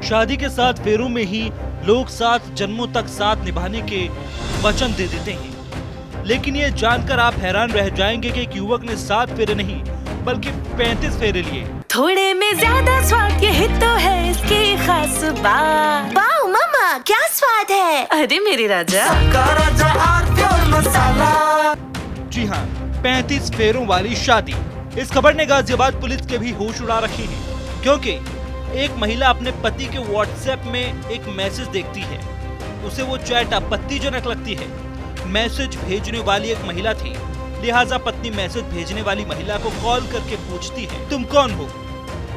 शादी के 7 फेरों में ही लोग 7 जन्मों तक साथ निभाने के वचन दे देते हैं। लेकिन ये जानकर आप हैरान रह जाएंगे कि एक युवक ने 7 फेरे नहीं बल्कि 35 फेरे लिए। थोड़े में ज्यादा स्वाद, यही तो है इसकी खास बात। वाओ मामा, क्या स्वाद है। अरे मेरे राजा, मसाला। जी हाँ, 35 फेरों वाली शादी। इस खबर ने गाजियाबाद पुलिस के भी होश उड़ा रखे हैं, क्योंकि एक महिला अपने पति के व्हाट्सएप में एक मैसेज देखती है। उसे वो चैट आपत्तिजनक लगती है। मैसेज भेजने वाली एक महिला थी, लिहाजा पत्नी मैसेज भेजने वाली महिला को कॉल करके पूछती है, तुम कौन हो?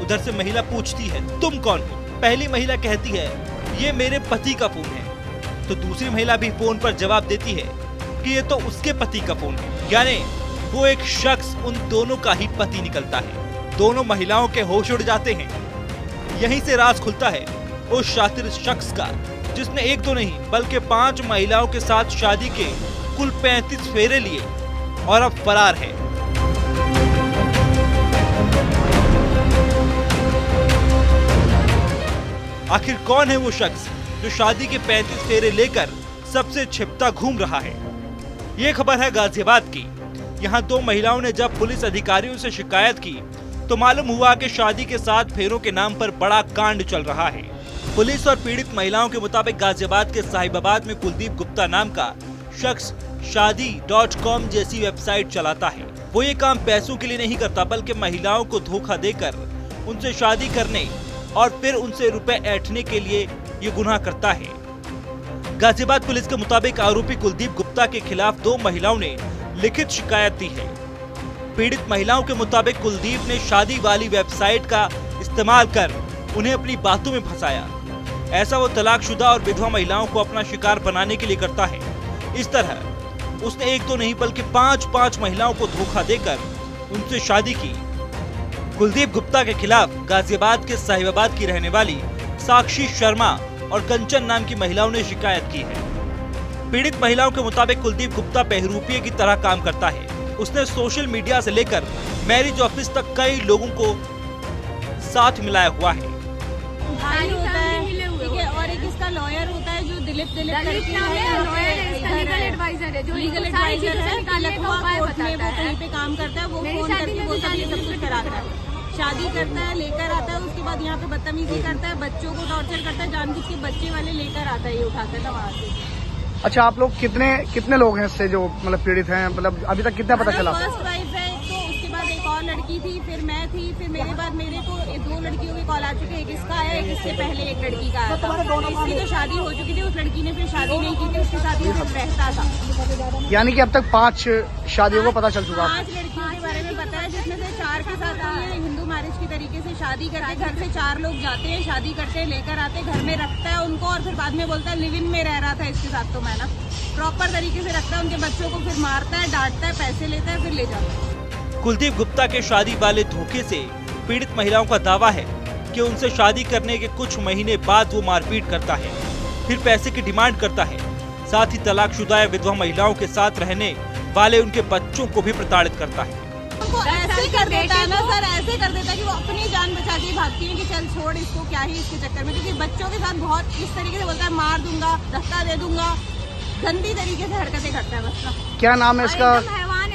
उधर से महिला पूछती है, तुम कौन हो? पहली महिला कहती है, ये मेरे पति का फोन है। तो दूसरी महिला भी फोन पर जवाब देती है कि ये तो उसके पति का फोन है। यानी वो एक शख्स उन दोनों का ही पति निकलता है। दोनों महिलाओं के होश उड़ जाते हैं। यहीं से राज खुलता है उस शातिर शख्स का, जिसने एक दो नहीं बल्कि 5 महिलाओं के साथ शादी के कुल 35 फेरे लिए और अब फरार है। आखिर कौन है वो शख्स जो शादी के 35 फेरे लेकर सबसे छिपता घूम रहा है? ये खबर है गाजियाबाद की। यहाँ 2 महिलाओं ने जब पुलिस अधिकारियों से शिकायत की तो मालूम हुआ कि शादी के 7 फेरों के नाम पर बड़ा कांड चल रहा है। पुलिस और पीड़ित महिलाओं के मुताबिक गाजियाबाद के साहिबाबाद में कुलदीप गुप्ता नाम का शख्स शादी.com जैसी वेबसाइट चलाता है। वो ये काम पैसों के लिए नहीं करता, बल्कि महिलाओं को धोखा देकर उनसे शादी करने और फिर उनसे रुपए ऐंठने के लिए ये गुनाह करता है। गाजियाबाद पुलिस के मुताबिक आरोपी कुलदीप गुप्ता के खिलाफ 2 महिलाओं ने लिखित शिकायत दी है। पीड़ित महिलाओं के मुताबिक कुलदीप ने शादी वाली वेबसाइट का इस्तेमाल कर उन्हें अपनी बातों में फंसाया। ऐसा वो तलाकशुदा और विधवा महिलाओं को अपना शिकार बनाने के लिए करता है। इस तरह उसने एक तो नहीं बल्कि 5 महिलाओं को धोखा देकर उनसे शादी की। कुलदीप गुप्ता के खिलाफ गाजियाबाद के साहिबाबाद की रहने वाली साक्षी शर्मा और कंचन नाम की महिलाओं ने शिकायत की है। पीड़ित महिलाओं के मुताबिक कुलदीप गुप्ता बहरूपिये की तरह काम करता है। उसने सोशल मीडिया से लेकर मैरिज ऑफिस तक कई लोगों को साथ मिलाया हुआ है। भाई होता है, ठीक है, और एक इसका लॉयर होता है जो दिलीप करके है, लीगल एडवाइजर है, जो लीगल एडवाइजर है, लखनऊ कोर्ट में वो कहीं पे काम करता है। वो फोन करके वो सब कुछ कराता है, शादी करता है, लेकर आता है, उसके बाद यहाँ पे बदतमीजी करता है, बच्चों को टॉर्चर करता है, जानबूझ के बच्चे वाले लेकर आता है, ये उठाता है वहाँ से। अच्छा, आप लोग कितने लोग हैं इससे जो मतलब पीड़ित हैं? मतलब अभी तक कितना पता चला? फर्स्ट वाइफ है, तो उसके बाद एक और लड़की थी, फिर मैं थी, फिर मेरे बाद मेरे को 2 लड़कियों की कॉल आ चुकी है। एक इसका है, एक इससे पहले एक लड़की का आया था। इसकी तो शादी हो चुकी थी, उस लड़की ने फिर शादी नहीं की थी, उसके साथ ही सिर्फ रहता था। यानी कि अब तक 5 शादियों को पता चल चुका है। 5 लड़कियों के बारे में पता है, जिसमें से 4 के साथ हुई है हिंदू मैरिज की तरीके से शादी करके। घर से 4 लोग जाते हैं, शादी करते हैं, लेकर आते हैं, घर में रखता है उनको और फिर बाद में बोलता है लिव इन में रह रहा था इसके साथ। तो मैं ना प्रॉपर तरीके से रखता है, उनके बच्चों को फिर मारता है, डांटता है, पैसे लेता है, फिर ले जाता है। कुलदीप गुप्ता के शादी वाले धोखे से पीड़ित महिलाओं का दावा है कि उनसे शादी करने के कुछ महीने बाद वो मारपीट करता है, फिर पैसे की डिमांड करता है। साथ ही तलाकशुदा या विधवा महिलाओं के साथ रहने वाले उनके बच्चों को भी प्रताड़ित करता है। वो ऐसे कर देता है ना सर, ऐसे कर देता है कि वो अपनी जान बचा के भागती है कि चल छोड़ इसको, क्या ही इसके चक्कर में। क्योंकि बच्चों के साथ बहुत इस तरीके से बोलता है, मार दूंगा, धक्का दे दूंगा, गंदी तरीके से हरकतें करता है। बस क्या नाम है इसका?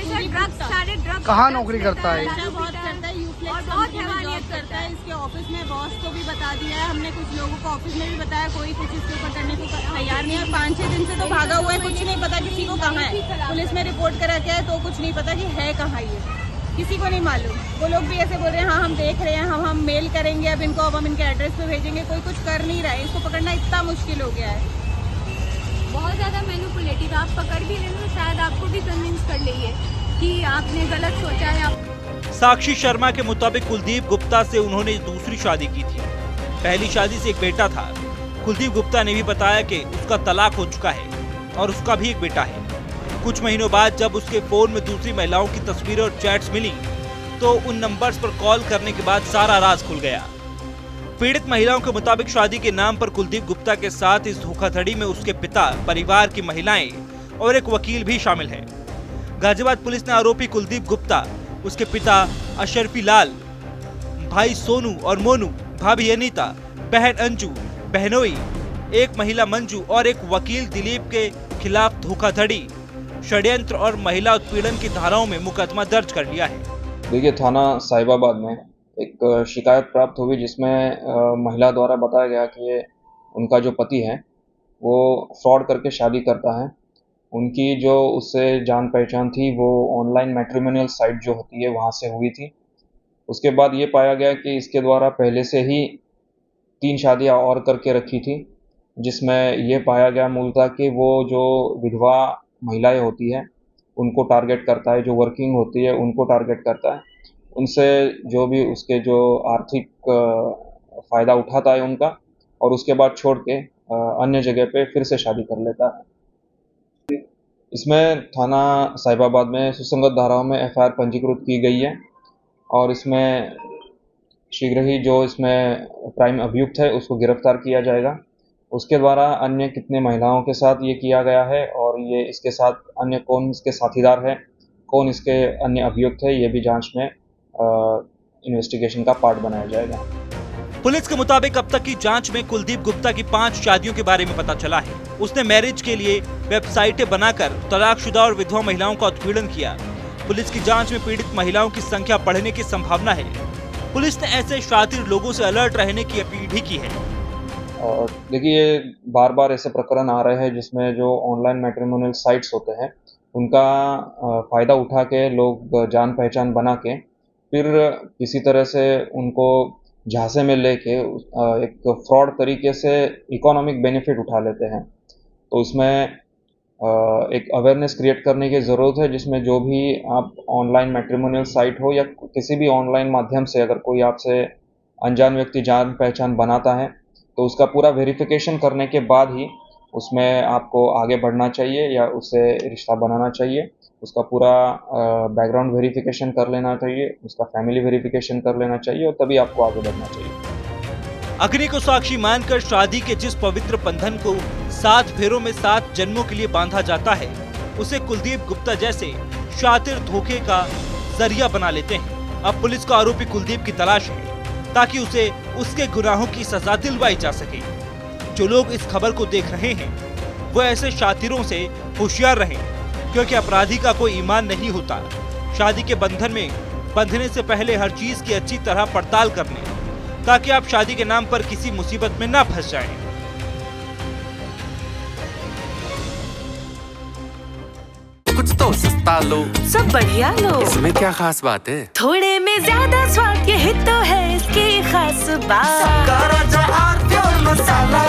ड्रग्स कहाँ नौकरी करता है? बहुत करता है, यूफ्लेक्स जॉब करता है। इसके ऑफिस में बॉस को भी बता दिया है हमने, कुछ लोगों को ऑफिस में भी बताया, कोई कुछ इसके ऊपर करने को तैयार नहीं है। 5-6 दिन से तो भागा हुआ है, कुछ नहीं पता किसी को कहाँ है। पुलिस में रिपोर्ट करा के है तो कुछ नहीं पता कि है कहाँ ये, किसी को नहीं मालूम। वो लोग भी ऐसे बोल रहे हैं, हाँ हम देख रहे हैं, हम मेल करेंगे अब इनको, अब हम इनके एड्रेस पे भेजेंगे। कोई कुछ कर नहीं रहा है, इसको पकड़ना इतना मुश्किल हो गया है। बहुत ज्यादा मैनिपुलेटिव। आप पकड़ भी लेंगे तो शायद आपको भी कन्विंस कर लेंगे कि आपने गलत सोचा है। साक्षी शर्मा के मुताबिक कुलदीप गुप्ता से उन्होंने दूसरी शादी की थी। पहली शादी से एक बेटा था। कुलदीप गुप्ता ने भी बताया कि उसका तलाक हो चुका है और उसका भी एक बेटा है। कुछ महीनों बाद जब उसके फोन में दूसरी महिलाओं की तस्वीरें और चैट्स मिली तो उन नंबर्स पर कॉल करने के बाद सारा राज खुल गया। पीड़ित महिलाओं के मुताबिक शादी के नाम पर कुलदीप गुप्ता के साथ इस धोखाधड़ी में उसके पिता, परिवार की महिलाएं और एक वकील भी शामिल है। गाजियाबाद पुलिस ने आरोपी कुलदीप गुप्ता, उसके पिता अशरफी लाल, भाई सोनू और मोनू, भाभी अनीता, बहन अंजू बहनोई, एक महिला मंजू और एक वकील दिलीप के खिलाफ धोखाधड़ी, षड्यंत्र और महिला उत्पीड़न की धाराओं में मुकदमा दर्ज कर लिया है। देखिए, थाना साहिबाबाद में एक शिकायत प्राप्त हुई जिसमें महिला द्वारा बताया गया कि उनका जो पति है वो फ्रॉड करके शादी करता है। उनकी जो उससे जान पहचान थी वो ऑनलाइन मैट्रिमोनियल साइट जो होती है वहाँ से हुई थी। उसके बाद ये पाया गया कि इसके द्वारा पहले से ही 3 शादियाँ और करके रखी थी, जिसमें ये पाया गया मूलतः कि वो जो विधवा महिलाएं होती हैं उनको टारगेट करता है, जो वर्किंग होती है उनको टारगेट करता है, उनसे जो भी उसके जो आर्थिक फ़ायदा उठाता है उनका, और उसके बाद छोड़ के अन्य जगह पे फिर से शादी कर लेता है। इसमें थाना साहिबाबाद में सुसंगत धाराओं में एफआईआर पंजीकृत की गई है और इसमें शीघ्र ही जो इसमें प्राइम अभियुक्त है उसको गिरफ्तार किया जाएगा। उसके द्वारा अन्य कितने महिलाओं के साथ ये किया गया है और ये इसके साथ अन्य कौन इसके साथीदार है, कौन इसके अन्य अभियुक्त है, ये भी जांच में इन्वेस्टिगेशन का पार्ट बनाया जाएगा। पुलिस के मुताबिक अब तक की जांच में कुलदीप गुप्ता की 5 शादियों के बारे में पता चला है। उसने मैरिज के लिए वेबसाइटें बनाकर तलाकशुदा और विधवा महिलाओं का उत्पीड़न किया। पुलिस की जांच में पीड़ित महिलाओं की संख्या बढ़ने की संभावना है। पुलिस ने ऐसे शातिर लोगों से अलर्ट रहने की अपील भी की है। और देखिए, बार बार ऐसे प्रकरण आ रहे हैं जिसमें जो ऑनलाइन मैट्रिमोनियल साइट्स होते हैं उनका फ़ायदा उठा के लोग जान पहचान बना के फिर किसी तरह से उनको झांसे में लेके एक फ्रॉड तरीके से इकोनॉमिक बेनिफिट उठा लेते हैं। तो उसमें एक अवेयरनेस क्रिएट करने की ज़रूरत है, जिसमें जो भी आप ऑनलाइन मैट्रिमोनियल साइट हो या किसी भी ऑनलाइन माध्यम से अगर कोई आपसे अनजान व्यक्ति जान पहचान बनाता है तो उसका पूरा वेरिफिकेशन करने के बाद ही उसमें आपको आगे बढ़ना चाहिए या उससे रिश्ता बनाना चाहिए। उसका पूरा बैकग्राउंड वेरिफिकेशन कर लेना चाहिए, उसका फैमिली वेरिफिकेशन कर लेना चाहिए और तभी आपको आगे बढ़ना चाहिए। अग्नि को साक्षी मानकर शादी के जिस पवित्र बंधन को 7 फेरों में 7 जन्मों के लिए बांधा जाता है, उसे कुलदीप गुप्ता जैसे शातिर धोखे का जरिया बना लेते हैं। अब पुलिस को आरोपी कुलदीप की तलाश है ताकि उसे उसके गुनाहों की सजा दिलवाई जा सके। जो लोग इस खबर को देख रहे हैं वो ऐसे शातिरों से होशियार रहें, क्योंकि अपराधी का कोई ईमान नहीं होता। शादी के बंधन में बंधने से पहले हर चीज की अच्छी तरह पड़ताल कर लें, ताकि आप शादी के नाम पर किसी मुसीबत में ना फंस जाएं। कुछ तो सस्ता लो, सब बढ़िया लो, इसमें क्या खास बात है? थोड़े में ज्यादा स्वाद, यही तो है इसकी खास बात। मसाला